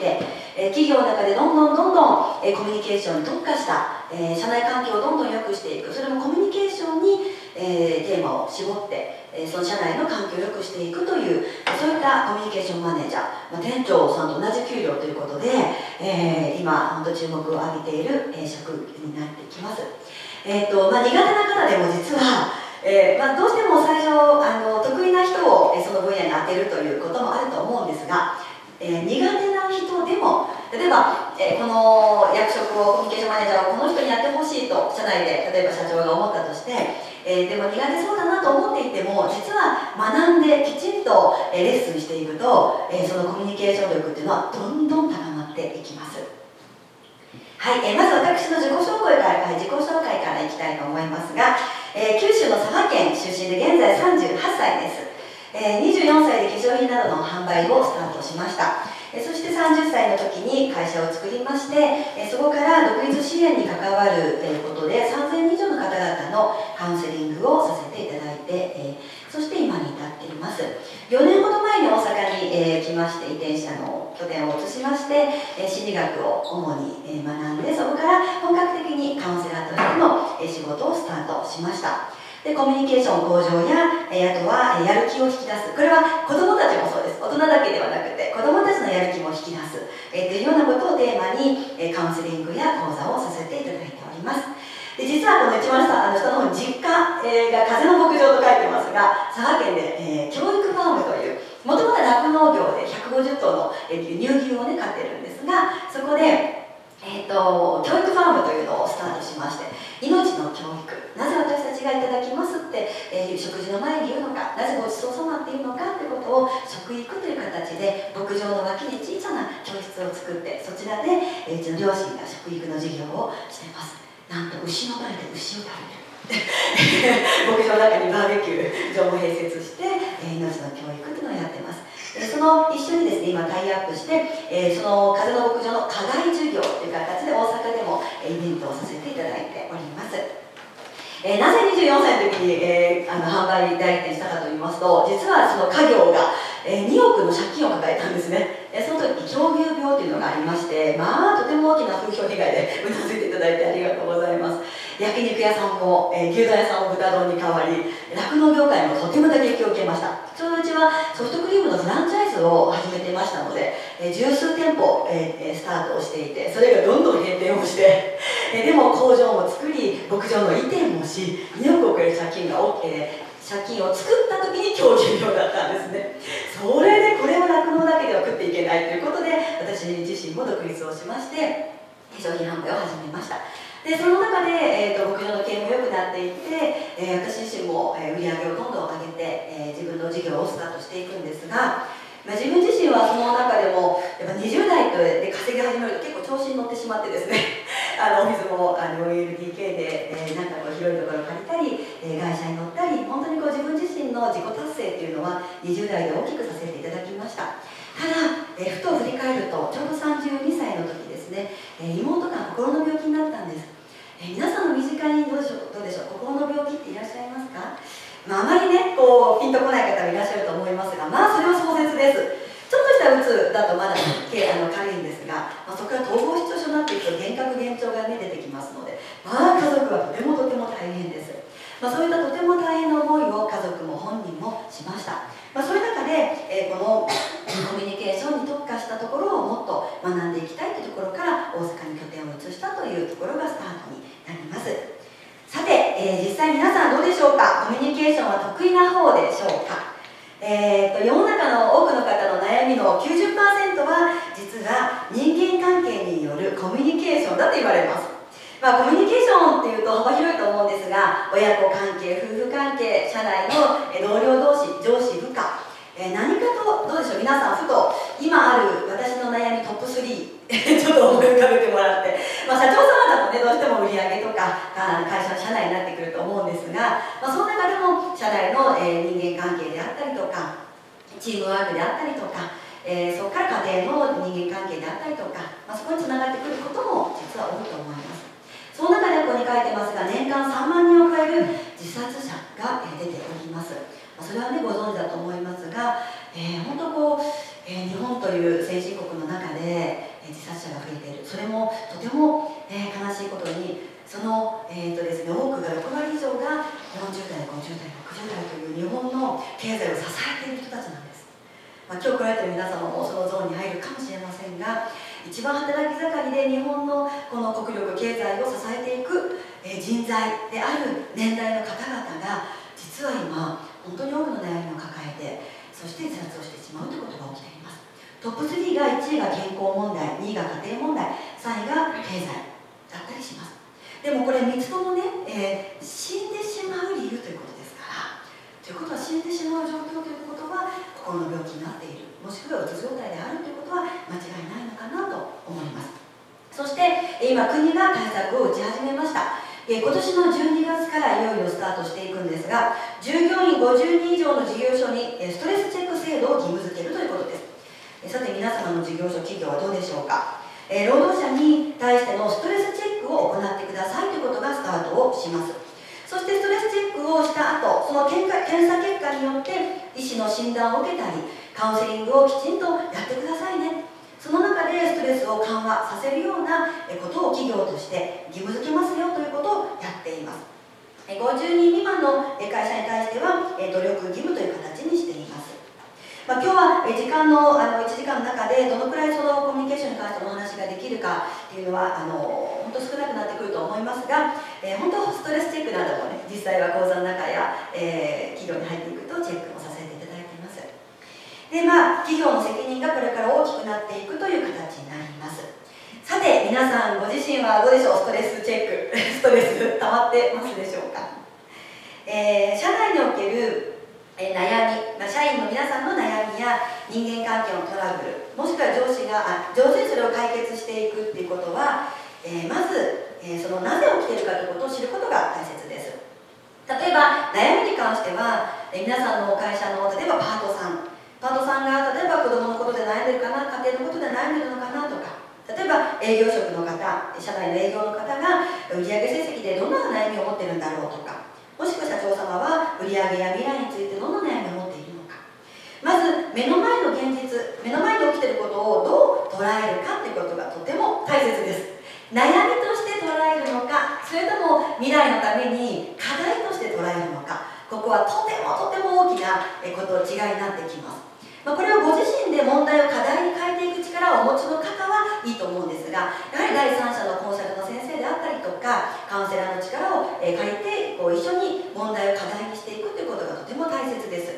て、企業の中でどんどんコミュニケーションに特化した、社内関係をどんどん良くしていく、それもコミュニケーションに、テーマを絞って、その社内の環境を良くしていくという、そういったコミュニケーションマネージャー、店長さんと同じ給料ということで、今本当注目を浴びている、職になってきます。苦手な方でも実は、どうしても最初得意な人をその分野に当てるということもあると思うんですが、苦手な人でも例えば、この役職をコミュニケーションマネージャーをこの人にやってほしいと社内で例えば社長が思ったとして、でも苦手そうだなと思っていても実は学んできちんとレッスンしていくと、そのコミュニケーション力っていうのはどんどん高まっていきます。はい、まず私の自己紹介からいきたいと思いますが、九州の佐賀県出身で現在38歳です。24歳で化粧品などの販売をスタートしました。そして30歳の時に会社を作りまして、そこから独立支援に関わることで3000人以上の方々のカウンセリングをさせていただいて、そして今に至っています。4年ほど前に大阪に来まして、移転者の拠点を移しまして、心理学を主に学んで、そこから本格的にカウンセラーとしての仕事をスタートしました。でコミュニケーション向上や、あとはやる気を引き出す、これは子どもたちもそうです。大人だけではなくて子どもたちのやる気も引き出す、というようなことをテーマに、カウンセリングや講座をさせていただいております。で実はこの一番下の方に実家、が風の牧場と書いてますが、佐賀県で、教育ファームというもともと酪農業で150頭の、乳牛をね飼ってるんですが、そこで教育ファームというのをスタートしまして、命の教育、なぜ私たちがいただきますって、食事の前に言うのか、なぜごちそうさまっていうのかってことを食育という形で牧場の脇に小さな教室を作って、そちらで、うちの両親が食育の授業をしてます。なんと牛の前で牛を食べる牧場の中にバーベキュー場も併設して、命の教育というのをやってます。その一緒にですね、今タイアップして、その風の牧場の課外授業という形で大阪でもイベントをさせていただいております。なぜ24歳の時に、販売代理店したかと言いますと、実はその家業が、2億の借金を抱えたんですね。その時狂牛病というのがありまして、とても大きな風評被害でうなずいていただいてありがとうございます。焼肉屋さんも、牛丼屋さんも豚丼に変わり、酪農業界もとても打撃を受けました。ちょうどうちはソフトクリームのフランチャイズを始めてましたので、十数店舗、スタートをしていて、それがどんどん閉店をして、でも工場も作り、牧場の移転もし、2億を超える借金が借金を作った時に狂牛病だったんですね。それでこれは酪農だけでは食っていけないということで、私自身も独立をしまして化粧品販売を始めました。でその中で、牧場の経営も良くなっていって、私自身も、売り上げをどんどん上げて、自分の事業をスタートしていくんですが、自分自身はその中でもやっぱ20代で稼ぎ始めると結構調子に乗ってしまってですねオフィスも4LDK で、なんかこう広いところを借りたり、会社に乗ったり、本当にこう自分自身の自己達成っていうのは20代で大きくさせていただきました。ただ、ふと振り返るとちょうど32歳の時ですね、妹が心の病気になったんです。皆さんの身近にどうでしょう、心の病気っていらっしゃいますか？あまりね、こうピンとこない方もいらっしゃると思いますが、それは壮絶です。ちょっとしたうつだとまだ軽いんですが、そこから統合失調症になっていくと幻覚幻聴が、出てきますので、家族はとても大変です。そういったとても大変な思いを家族も本人もしました。そういう中で、このコミュニケーションに特化したところをもっと学んでいきたいというところから大阪に拠点を移したというところがスタートになります。さて、実際皆さんどうでしょうか？コミュニケーションは得意な方でしょうか？世の中の多くの方の悩みの 90% は実は人間関係によるコミュニケーションだと言われます。コミュニケーションっていうと幅広いと思うんですが、親子関係、夫婦関係、社内の同僚同士、上司部下、何かとどうでしょう、皆さんふと今ある私の悩みトップ3ちょっと思い浮かべてもらって、社長様だとね、どうしても売り上げとか会社の社内になってくると思うんですが、その中でも社内の、人間関係であったりとか、チームワークであったりとか、そこから家庭の人間関係であったりとか、そこにつながってくることも実は多いと思います。その中でここに書いてますが、年間3万人を超える自殺者が出ております。それはね、ご存知だと思いますが、本当こう、日本という先進国の中で、様もそのゾーンに入るかもしれませんが、一番働き盛りで日本のこの国力経済を支えていく人材である年代の方々が実は今本当に多くの悩みを抱えて、そして自殺をしてしまうということが起きています。トップ3が、1位が健康問題、2位が家庭問題、3位が経済だったりします。でもこれ3つともね、死んでしまう理由ということですから、ということは死んでしまう状況ということは心の病気になっている、もしくはうつ状態であるということは間違いないのかなと思います。そして今国が対策を打ち始めました。今年の12月からいよいよスタートしていくんですが、従業員50人以上の事業所にストレスチェック制度を義務付けるということです。さて皆様の事業所、企業はどうでしょうか。労働者に対してのストレスチェックを行ってくださいということがスタートをします。そしてストレスチェックをした後、その検査結果によって医師の診断を受けたり、カウンセリングをきちんとやってくださいね、その中でストレスを緩和させるようなことを企業として義務付けますよということをやっています。50人未満の会社に対しては努力義務という形にしています。今日は時間の1時間の中でどのくらいそのコミュニケーションに関してお話ができるかっていうのは本当少なくなってくると思いますが、本当ストレスチェックなどもね、実際は講座の中や、企業に入っていくとチェックもさせていただいています。で企業の責任がこれから大きくなっていくという形になります。さて皆さんご自身はどうでしょう。ストレスチェックストレス溜まってますでしょうか。社内における悩み、社員の皆さんの悩みや人間関係のトラブル、もしくは上司が上手にそれを解決していくっていうことは、まず、そのなぜ起きているかということを知ることが大切です。例えば悩みに関しては、皆さんの会社の例えばパートさんが例えば子どものことで悩んでるかな、家庭のことで悩んでるのかなとか、例えば営業職の方、社内の営業の方が売上成績でどんな悩みを持ってるんだろうとか、もしくは社長様は売上や未来についてどんな悩みを持っているのか、まず目の前の現実、目の前に起きていることをどう捉えるかということがとても大切です。悩みとして捉えるのか、それとも未来のために課題として捉えるのか、ここはとても大きなこと違いになってきます。これをご自身で問題を課題に変えていく力をお持ちの方はいいと思うんですが、やはり第三者のコンサルの先生であったりとかカウンセラーの力を借りて一緒に問題を課題にしていくということがとても大切です。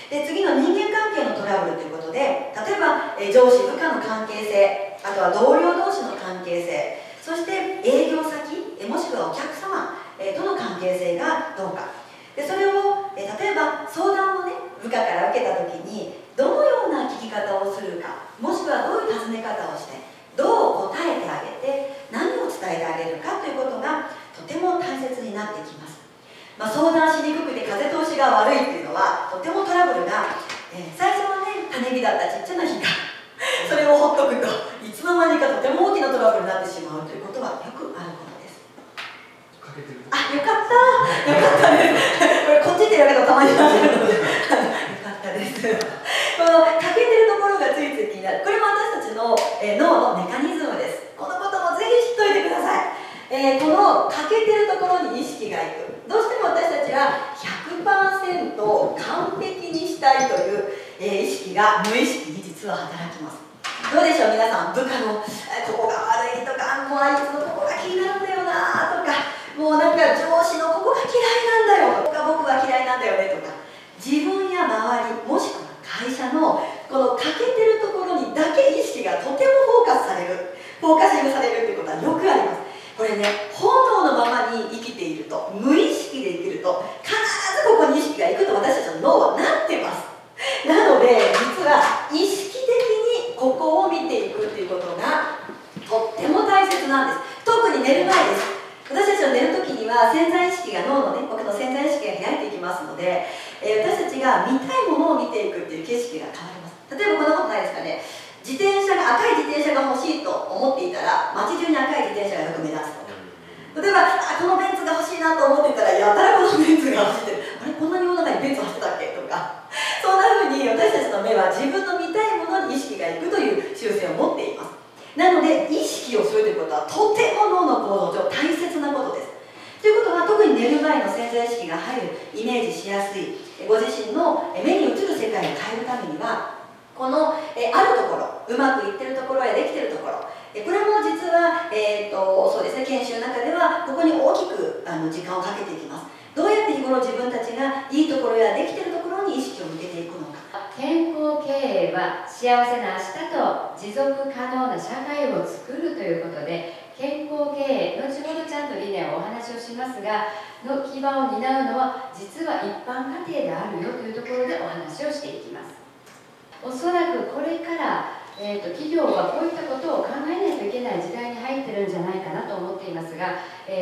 で次の人間関係のトラブルということで、例えば上司部下の関係性、あとは同僚同士の関係性、そして営業先もしくはお客様との関係性がどうか、でそれを例えば相談をね部下から受けた時にどのような聞き方をするか、もしくはどういう尋ね方をしてどう答えてあげて何を伝えてあげるかということがとても大切になってきます。相談しにくくて風通しが悪いっていうのはとてもトラブルが、最初はね種火だったちっちゃな火がそれをほっとくといつの間にかとても大きなトラブルになってしまうということはよくあることです。あ、よかったですこれこっちって言うけどたまになってるのでよかったです。この欠けてるところがついつい気になる、これも私たちの、脳のメカニズムです。このこともぜひ知っといてください。この欠けてるところに意識がいく、どうしても私たちは 100% 完璧にしたいという、意識が無意識に実は働きます。どうでしょう皆さん、部下のここが悪いとか、もうあいつのここが気になるんだよなとか、もうなんか上司のここが嫌いなんだよとか、僕は嫌いなんだよねとか、自分や周りもしくは会社のこの欠けてるところにだけ意識がとてもフォーカスされる、フォーカシングされるということはよくあります。これね、本能のままに生きていると、無意識で生きると必ずここに意識がいくと私たちの脳はなってます。なので実は意識的にここを見ていくっていうことがとっても大切なんです。特に寝る前です。私たちの寝るときには潜在意識が脳のね、僕の潜在意識が開いていきますので、私たちが見たいものを見ていくっていう景色が変わります。例えばこんなことないですかね。赤い自転車が欲しいと思っていたら街中に赤い自転車がよく目立つとか、例えばこのベンツが欲しいなと思っていたらやたらこのベンツが走ってる、あれこんなに世の中にベンツ走ってたっけとか、そんな風に私たちの目は自分の見たいものに意識がいくという習性を持っています。なので意識をするということはとても脳の構造上大切なことです。ということは特に寝る前の潜在意識が入る、イメージしやすい、ご自身の目に映る世界を変えるためには、この、あるところ、うまくいってるところやできてるところ、これも実は、そうですね、研修の中ではここに大きく時間をかけていきます。どうやって日頃自分たちがいいところやできてるところに意識を向けていくのか。健康経営は幸せな明日と持続可能な社会を作るということで、健康経営、後ほどちゃんと理念をお話をしますが、の基盤を担うのは実は一般家庭であるよというところでお話をしていきます。おそらくこれから、企業はこういったことを考えないといけない時代に入ってるんじゃないかなと思っていますが、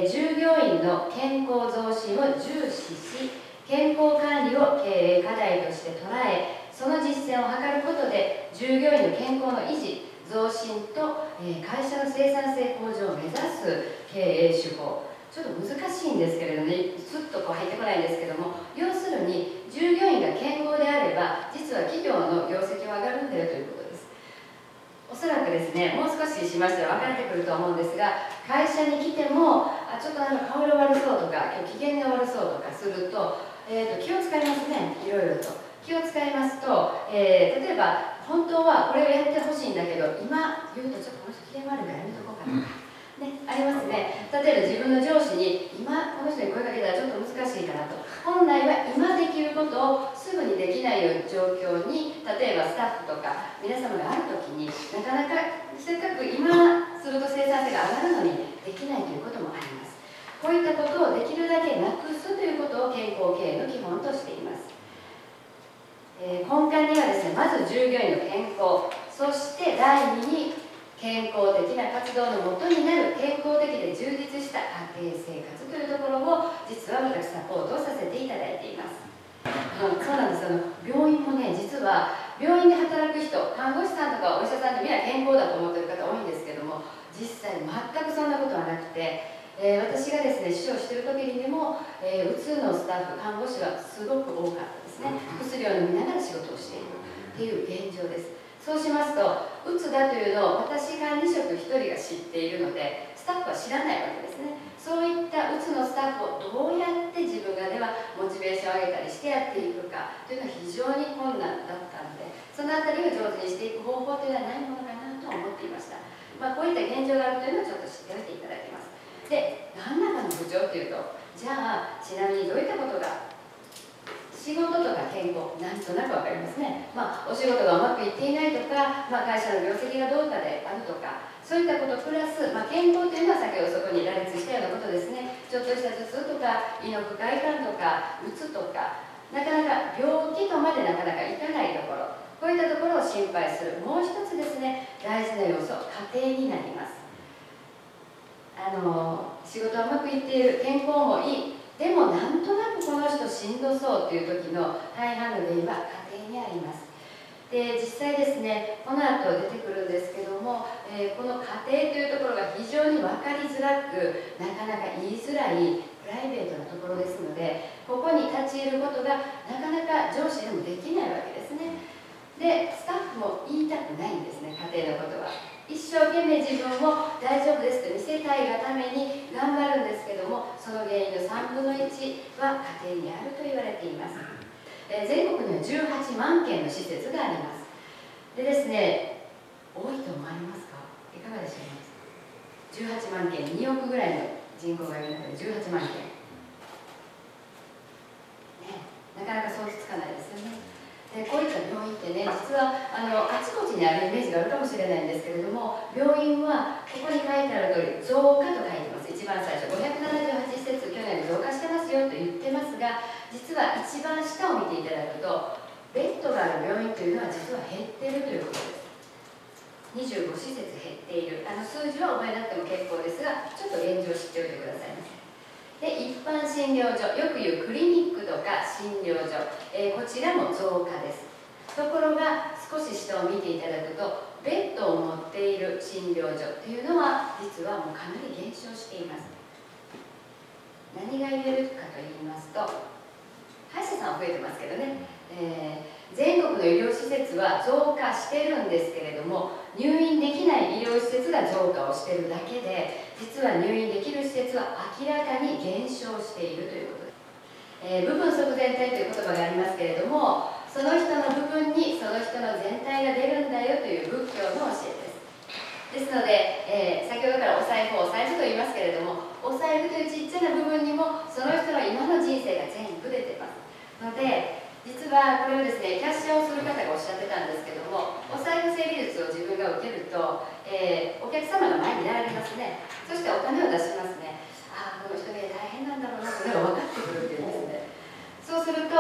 従業員の健康増進を重視し、健康管理を経営課題として捉え、その実践を図ることで従業員の健康の維持増進と、会社の生産性向上を目指す経営手法、ちょっと難しいんですけれどね、スッとこう入ってこないんですけども、要するに従業員が健康であれば実は企業の業績は上がるんだよということです。おそらくですね、もう少ししましたら分かってくると思うんですが、会社に来てもちょっと顔色悪そうとか今日機嫌が悪そうとかすると、気を使いますね。いろいろと気を使いますと、例えば本当はこれをやってほしいんだけど、今言うとちょっとこの人機嫌悪いからやめとこうかとか、ね、ありますね。例えば自分の上司に今この人に声かけたらちょっと難しいかなと、本来は今できることをすぐにできないような状況に、例えばスタッフとか皆様がある時になかなかせっかく今すると生産性が上がるのにできないということもあります。こういったことをできるだけなくすということを健康経営の基本としています。根幹にはですね、まず従業員の健康、そして第2に健康的な活動のもとになる健康的で充実した家庭生活というところを実は私サポートをさせていただいています。そうなんです。病院もね、実は病院で働く人、看護師さんとかお医者さんってみんな健康だと思ってる方多いんですけども、実際全くそんなことはなくて、私がですね、指導している時にでも、うつのスタッフ、看護師はすごく多かったですね。薬を飲みながら仕事をしているっていう現状です。そうしますと、うつだというのを私管理職1人が知っているので、スタッフは知らないわけですね。そういったうつのスタッフをどうやって自分がではモチベーションを上げたりしてやっていくかというのは非常に困難だったので、そのあたりを上手にしていく方法というのはないものかなと思っていました。こういった現状があるというのをちょっと知っておいていただきます。で、何らかの不調というと、じゃあちなみにどういったことが、仕事とか健康、なんとなく分かりますね。お仕事がうまくいっていないとか、会社の業績がどうかであるとか、そういったことプラス、健康というのは先ほどそこに羅列したようなことですね。ちょっとした頭痛とか胃の不快感とかうつとか、なかなか病気とまでなかなかいかないところ、こういったところを心配する。もう一つですね、大事な要素、家庭になります。仕事はうまくいっている、健康もいい、でもなんとなくこの人しんどそうという時の大半の原因は家庭にあります。で、実際ですね、この後出てくるんですけども、この家庭というところが非常に分かりづらく、なかなか言いづらいプライベートなところですので、ここに立ち入ることがなかなか上司でもできないわけですね。で、スタッフも言いたくないんですね、家庭のことは。一生懸命自分を大丈夫ですと見せたいがために頑張るんですけども、その原因の3分の1は家庭にあると言われています。全国には18万件の施設があります。でですね、多いと思われますか？いかがでしょうか。18万件、2億ぐらいの人口がいる中で18万件、ね、なかなか想像つかないですよね。で、こういった病院ってね、実はあちこちにあるイメージがあるかもしれないんですけれども、病院はここに書いてある通り増加と書いてます。一番最初578施設、去年増加してますよと言ってますが、実は一番下を見ていただくとベッドがある病院というのは実は減っているということです。25施設減っている。数字は覚えなくても結構ですが、ちょっと現状を知っておいてくださいませ。で、一般診療所、よく言うクリニックとか診療所、こちらも増加です。ところが少し下を見ていただくと、ベッドを持っている診療所というのは実はもうかなり減少しています。何が言えるかと言いますと、歯医者さんは増えてますけどね、全国の医療施設は増加してるんですけれども、入院できない医療施設が増加をしているだけで、実は入院できる施設は明らかに減少しているということです。部分即全体という言葉がありますけれども、そその人の部分にその人の全体が出るんだよという仏教の教えです。ですので、先ほどからお財布と言いますけれども、お財布というちっちゃな部分にもその人の今の人生が全部出てますので、実はこれをですね、キャッシャーをする方がおっしゃってたんですけども、お財布整理術を自分が受けると、お客様が前に並びますね。そしてお金を出しますね。ああ、この人ね、大変なんだろうなというのが分かってくるっていうんですね。そうすると、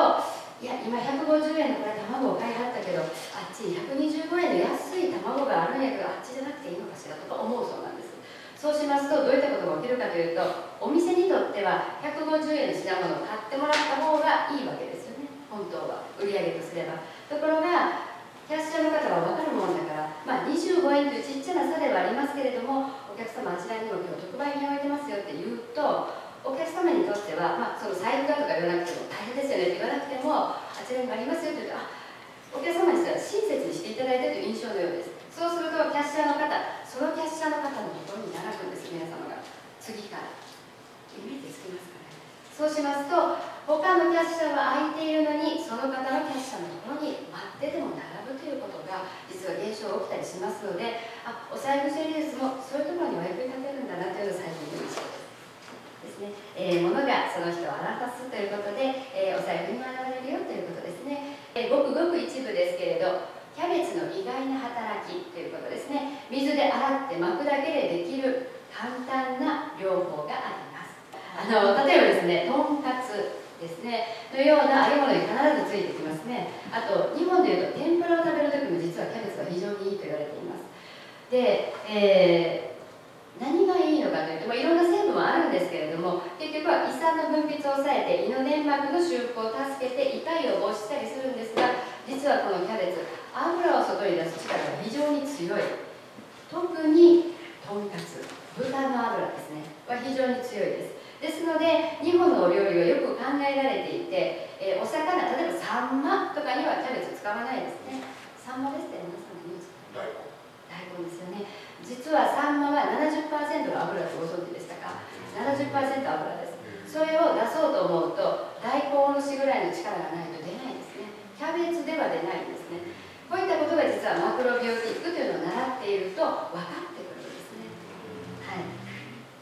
いや、今150円のこれ卵を買いはったけど、あっち125円の安い卵があるんやけど、あっちじゃなくていいのかしらとか思うそうなんです。そうしますと、どういったことが起きるかというと、お店にとっては150円の品物を買ってもらった方がいいわけですよね、本当は、売上とすれば。ところが、キャッシャーの方は分かるもんだから、25円というちっちゃな差ではありますけれども、お客様あちらにも今日特売品を置いてますよって言うと、お客様にとっては、その財布だとか言わなくても、大変ですよねって言わなくても、あちらにもありますよって言うと、お客様にしたら親切にしていただいたという印象のようです。そうすると、キャッシャーの方、そのキャッシャーの方のところに並ぶんです、皆様が。次から。イメージつきますかね。そうしますと、他のキャッシャーは空いているのに、その方のキャッシャーのところに待ってても並ぶということが、実は現象が起きたりしますので、お財布整理術もそういうところにお役に立てるんだなというのを最近言いました。ですね、物がその人を表すということで、お財布にも現れるよということですね。ごくごく一部ですけれど、キャベツの意外な働きということですね。水で洗って巻くだけでできる簡単な療法があります。例えばですね、とんかつですねのような揚げ物に必ずついてきますね。あと日本でいうと天ぷらを食べる時も実はキャベツは非常にいいと言われています。で、何がいいのかというと、いろんな成分はあるんですけれども、結局は胃酸の分泌を抑えて胃の粘膜の修復を助けて痛いを防止したりするんですが、実はこのキャベツ、油を外に出す力が非常に強い。特にとんかつ、豚の油ですねは非常に強いです。ですので、日本のお料理はよく考えられていて、お魚、例えばサンマとかにはキャベツ使わないですね。サンマですって皆さん何を使う？大根ですよね。実はサンマは 70% の油ってご存知でしたか？ 70% 油です。それを出そうと思うと、大根おろしぐらいの力がないと出ないんですね。キャベツでは出ないんですね。こういったことが実はマクロビオティックというのを習っていると分かってくるんですね。はい。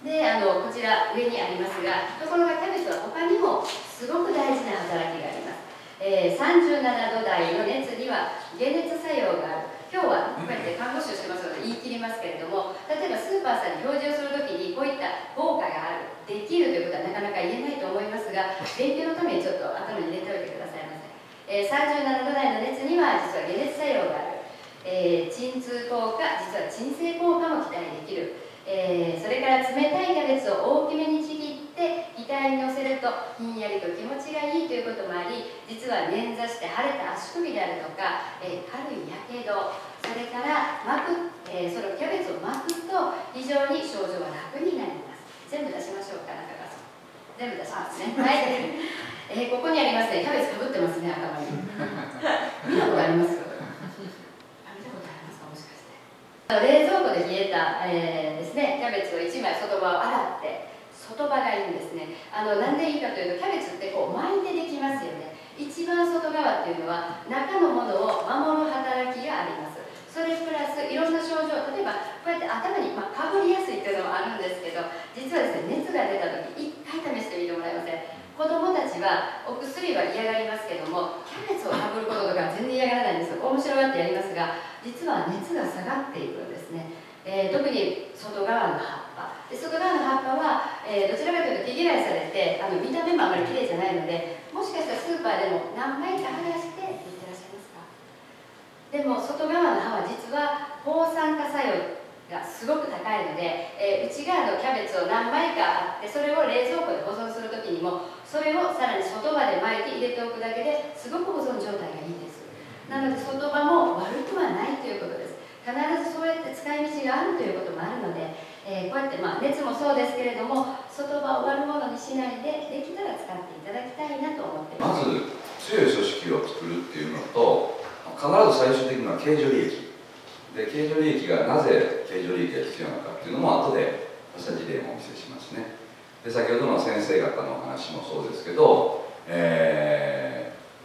で、こちら上にありますが、ところがキャベツは他にもすごく大事な働きがあります。37度台の熱には解熱作用がある。今日はこうやって看護師をしてますので言い切りますけれども、例えばスーパーさんに表示をするときにこういった効果がある、できるということはなかなか言えないと思いますが、勉強のためにちょっと頭に入れておいてくださいませ。37度台の熱には実は解熱作用がある。鎮痛効果、実は鎮静効果も期待できる。それから冷たいキャベツを大きめにちぎって額にのせるとひんやりと気持ちがいいということもあり、実は捻挫して腫れた足首であるとか、軽いやけど、それからそのキャベツを巻くと非常に症状は楽になります。全部出しましょうか、中川さん。全部出しますね。はい。ここにありますね、キャベツかぶってますね、頭に。見たことあります？冷蔵庫で冷えた、ですね、キャベツを1枚外側を洗って外葉がいいんですね。なんでいいかというと、キャベツってこう巻いてできますよね。一番外側っていうのは中のものを守る働きがあります。それプラスいろんな症状、例えばこうやって頭に、かぶりやすいっていうのもあるんですけど、実はですね、熱が出た時1回試してみてもらえません？子供たちはお薬は嫌がりますけども、キャベツをかぶることとか全然嫌がらないんです。面白がってやりますが、実は熱が下がっていくんですね。特に外側の葉っぱで、外側の葉っぱは、どちらかというと毛嫌いされて見た目もあまり綺麗じゃないので、もしかしたらスーパーでも何枚か剥がして売ってらっしゃいますか？でも外側の葉は実は抗酸化作用がすごく高いので、内側のキャベツを何枚かあって、それを冷蔵庫で保存するときにもそれをさらに外葉で巻いて入れておくだけですごく保存状態がいいです。なので外葉も悪くはないということです。必ずそうやって使い道があるということもあるので、こうやって熱もそうですけれども、外葉を悪者にしないで、できたら使っていただきたいなと思っています。まず強い組織を作るっていうのと、必ず最終的には経常利益で、経常利益がなぜ経常利益が必要なのかっていうのも後で私は事例もお見せしますね。で、先ほどの先生方の話もそうですけど、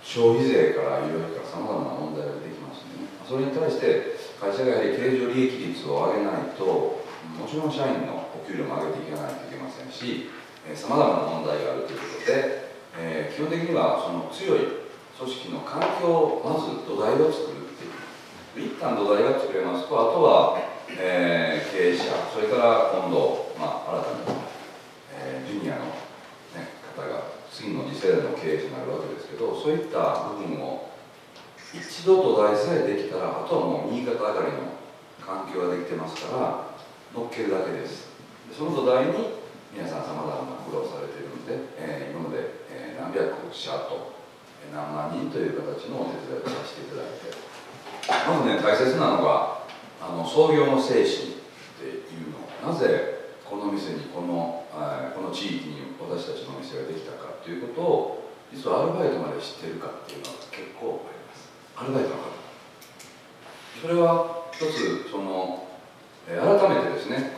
消費税から医療費からさまざまな問題が出てきますのでね、それに対して会社がやはり経常利益率を上げないと、もちろん社員のお給料も上げていかないといけませんし、さまざまな問題があるということで、基本的にはその強い組織の環境をまず土台を作るっていう、一旦土台が作れますと、あとは、経営者、それから今度、新たに、ジュニアの、方が次の次世代の経営者になるわけですけど、そういった部分を一度土台さえできたら、あとはもう右肩上がりの環境ができてますから乗っけるだけです。その土台に皆さんさまざまな苦労されているので、今まで、何百社と何万人という形のお手伝いをさせていただいて、まずね、大切なのが創業の精神っていうのを、なぜこの店にこの地域に私たちのお店ができたかということを、実はアルバイトまで知っているかっていうのは結構あります。アルバイトの方、それは一つ改めてですね、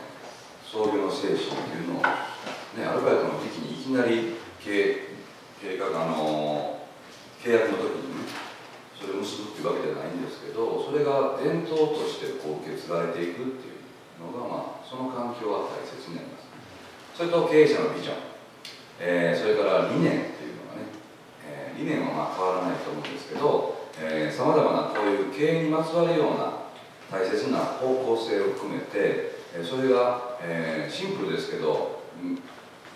創業の精神というのを、アルバイトの時期にいきなり契約の時にね、それを結ぶっていうわけじゃないんですけど、それが伝統として受け継がれていくっていうのが、その環境は大切になります。それと経営者のビジョン、それから理念っていうのがね、理念は変わらないと思うんですけど、さまざまなこういう経営にまつわるような大切な方向性を含めて、それが、シンプルですけど、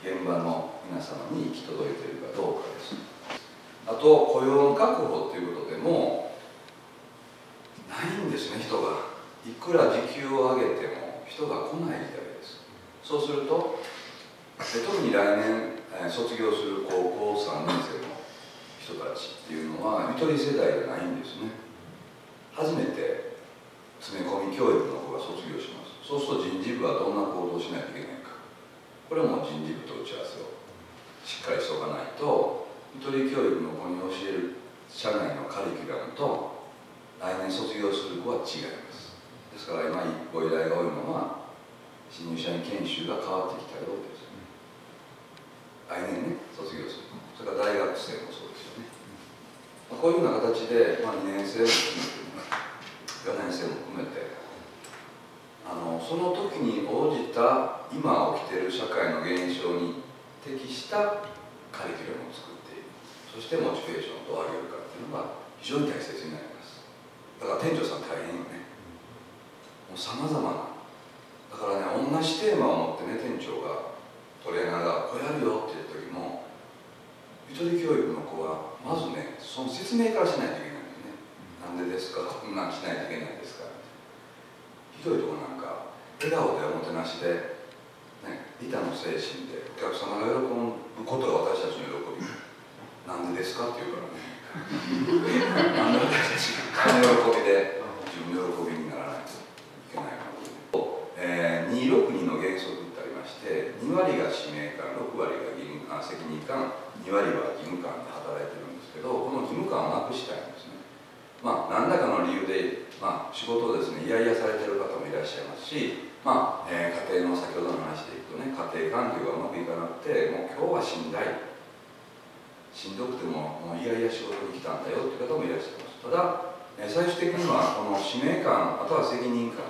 現場の皆様に行き届いているかどうかです。あと雇用の確保ということでもないんですね。人がいくら時給を上げても人が来ない時代です。そうすると特に来年卒業する高校3年生の人たちっていうのはゆとり世代じゃないんですね。初めて詰め込み教育の子が卒業します。そうすると人事部はどんな行動をしないといけないか、これも人事部と打ち合わせをしっかりしておかないと、ゆとり教育の子に教える社内のカリキュラムと来年卒業する子は違います。ですから今ご依頼が多いのは新入社員研修が変わってきたようです。来年ね、卒業する子、それから大学生もそうですよね。こういうような形で、2年生も含めて、4年生も含めて、その時に応じた今起きている社会の現象に適したカリキュラムを作っていく、そしてモチベーションをどう上げるかっていうのが非常に大切になります。だから店長さん大変よね。もうさまざまな、だからね、同じテーマを持ってね、店長がトレーナーがこれやるよって言った時も、ゆとり教育の子はまずね、その説明からしないといけないんですね。なんでですか、こんなんしないといけないんですか。ひどいとこなんか笑顔でおもてなしで、利他の精神でお客様が喜ぶことが私たちの喜び、なんでですかって言うからねなんで私たちが喜びで自分の喜びにならないといけないかと。262の原則ってありまして、2割が使命感、6割が責任感、2割は義務感で働いてるんですけど、この義務感をなくしたいんですね。何らかの理由で、仕事をですね、嫌々されてる方もいらっしゃいますし、家庭の先ほどの話でいくとね、家庭環境がうまくいかなくて、もう今日はしんどくてもう嫌々仕事に来たんだよっていう方もいらっしゃいます。ただ、最終的にはこの使命感、あとは責任感、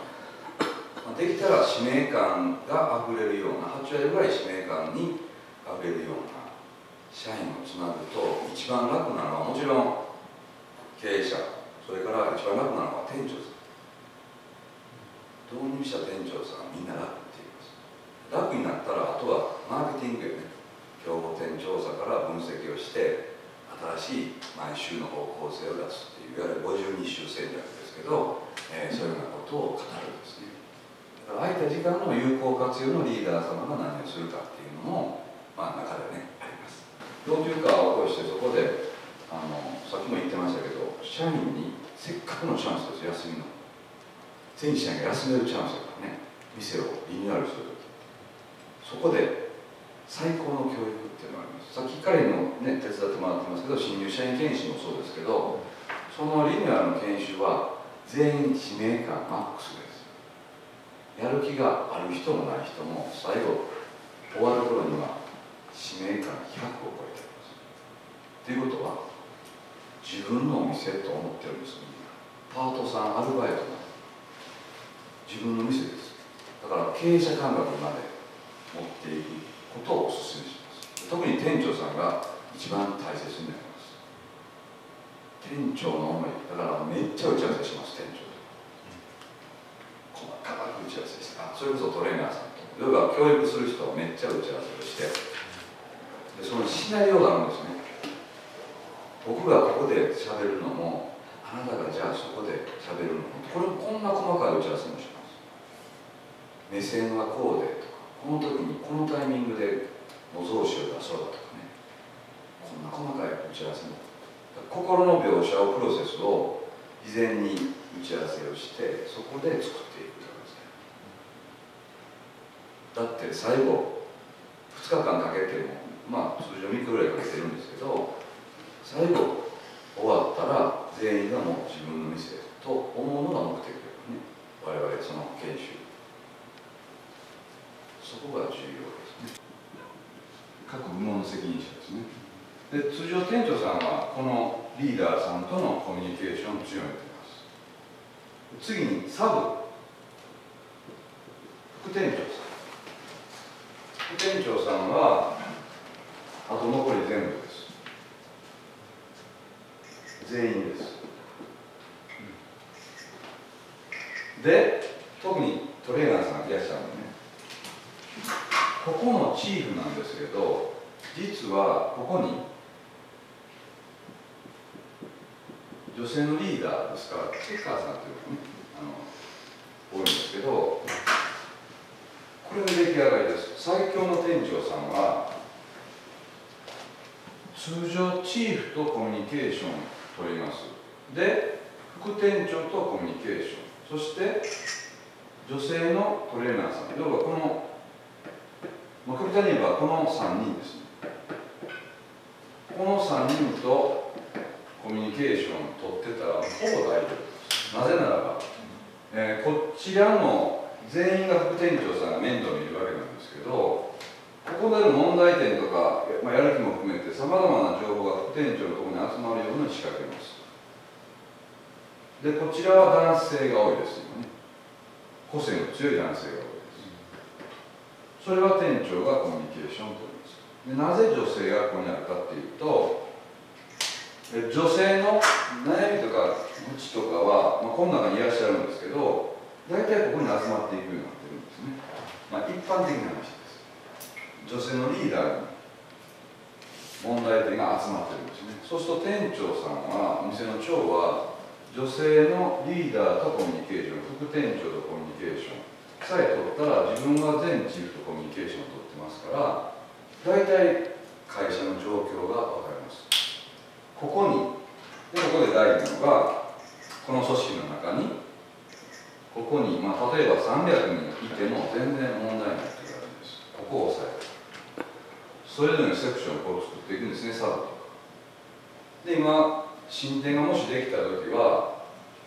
できたら使命感があふれるような、8割ぐらい使命感にあふれるような社員をつなぐと、一番楽なのはもちろん経営者、それから一番楽なのは店長さん。導入した店長さんはみんな楽って言います。楽になったら、あとはマーケティングよね。競合店調査から分析をして、新しい毎週の方向性を出すっていう、いわゆる52週戦略ですけど、そういうようなことを語るんですね。だから空いた時間の有効活用のリーダー様が何をするかっていうのも、中でね、あります。老朽化を起こして、そこでさっきも言ってましたけど、社員にせっかくのチャンスです、休みの。全社員が休めるチャンスだからね、店をリニューアルするとき。そこで最高の教育っていうのがあります。さっき彼のね、手伝ってもらってますけど、新入社員研修もそうですけど、そのリニューアルの研修は全員使命感マックスです。やる気がある人もない人も、最後終わる頃には使命感100を超えています。ということは、自分のお店と思ってるんですよ。パートさん、アルバイトが自分の店です。だから経営者感覚まで持っていくことをお勧めします。特に店長さんが一番大切になります。店長の思いだからめっちゃ打ち合わせします。店長で細かく打ち合わせして、それこそトレーナーさんと要は教育する人はめっちゃ打ち合わせをして、でそのシナリオがあるんですね。僕がここで喋るのもあなたがじゃあそこで喋るのもこんな細かい打ち合わせもします。目線はこうでとか、この時にこのタイミングで模造紙を出そうだとかね、こんな細かい打ち合わせも、心の描写をプロセスを事前に打ち合わせをしてそこで作っていくということですね。だって最後2日間かけても通常3日ぐらいかけてるんですけど、最後終わったら全員がもう自分の店と思うのが目的だよね。我々その研修、そこが重要ですね。各部門の責任者ですね。で通常店長さんはこのリーダーさんとのコミュニケーションを強めています。次にサブ副店長さん。副店長さんはあと残り全部です。全員です。で特にトレーナーさんいらっしゃるのね。ここのチーフなんですけど、実はここに女性のリーダーですからチェッカーさんというのがね多いんですけど、これが出来上がりです。最強の店長さんは通常チーフとコミュニケーションを取ります。で副店長とコミュニケーション、そして女性のトレーナーさん、要はこの極端に言えばこの3人ですね。この3人とコミュニケーションを取ってたらほぼ大丈夫です。なぜならば、こちらの全員が副店長さんが面倒見るわけなんですけど、ここでの問題点とか、やる気も含めてさまざまな情報が副店長のところに集まるように仕掛けます。でこちらは男性が多いですよね。個性の強い男性が多いです。それは店長がコミュニケーションを取ります。でなぜ女性がここにあるかっていうと、女性の悩みとか愚痴とかは、この中にいらっしゃるんですけど、大体ここに集まっていくようになってるんですね。一般的な話です。女性のリーダーに問題点が集まってるんですね。そうすると店長さんは、お店の長は女性のリーダーとコミュニケーション、副店長とコミュニケーションさえ取ったら自分が全チーフとコミュニケーションを取ってますから、大体会社の状況が分かります。ここで大事なのが、この組織の中にここに、例えば300人いても全然問題ないと言われるんです。ここを押さえる。それぞれのセクションをこう作っていくんですね、サブとか。で今進展がもしできた時は、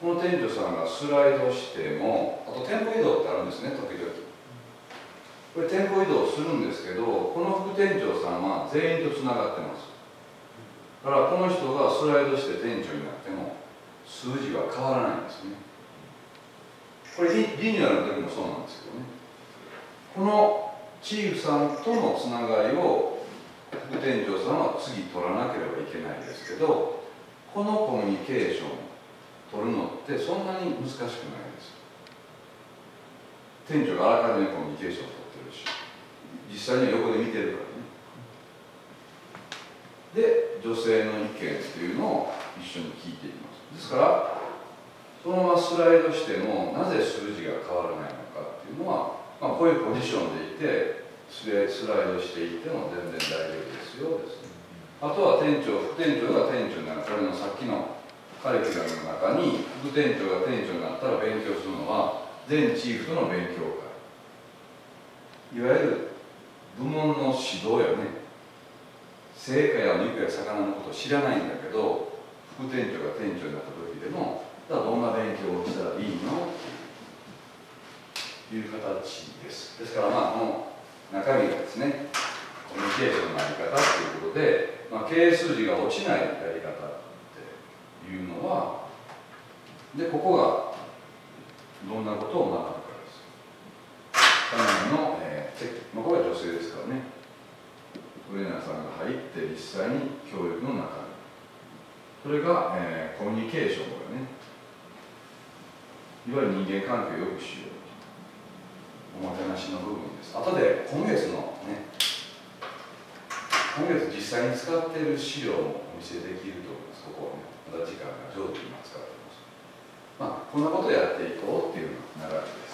この店長さんがスライドしても、あと店舗移動ってあるんですね、時々。これ店舗移動するんですけど、この副店長さんは全員とつながってます。だからこの人がスライドして店長になっても数字は変わらないんですね。これリニューアルの時もそうなんですけどね。このチーフさんとのつながりを副店長さんは次取らなければいけないんですけど、このコミュニケーションを取るのってそんなに難しくないです。店長があらかじめコミュニケーションを取ってるし、実際には横で見てるからね。で女性の意見っていうのを一緒に聞いていきます。ですからそのままスライドしてもなぜ数字が変わらないのかっていうのは、こういうポジションでいてスライドしていっても全然大丈夫ですよですね。あとは副店長が店長になる、これのさっきのカリキュラムの中に副店長が店長になったら勉強するのは全チーフとの勉強会、いわゆる部門の指導やね。成果や肉や魚のことを知らないんだけど、副店長が店長になった時でも、どんな勉強をしたらいいのという形です。ですからこの中身がですね、コミュニケーションのあり方ということで、経営数字が落ちないやり方っていうのは、でここがどんなことを学ぶかです。社内の、これは女性ですからね、トレーナーさんが入って実際に教育の中身、それが、コミュニケーションとかね、いわゆる人間関係を良くしようと、おもてなしの部分です。後で今月のね、今月実際に使っている資料もお見せできると思います。ここはね、まだ時間が上手に今使っています。まあこんなことをやっていこうっていう流れです。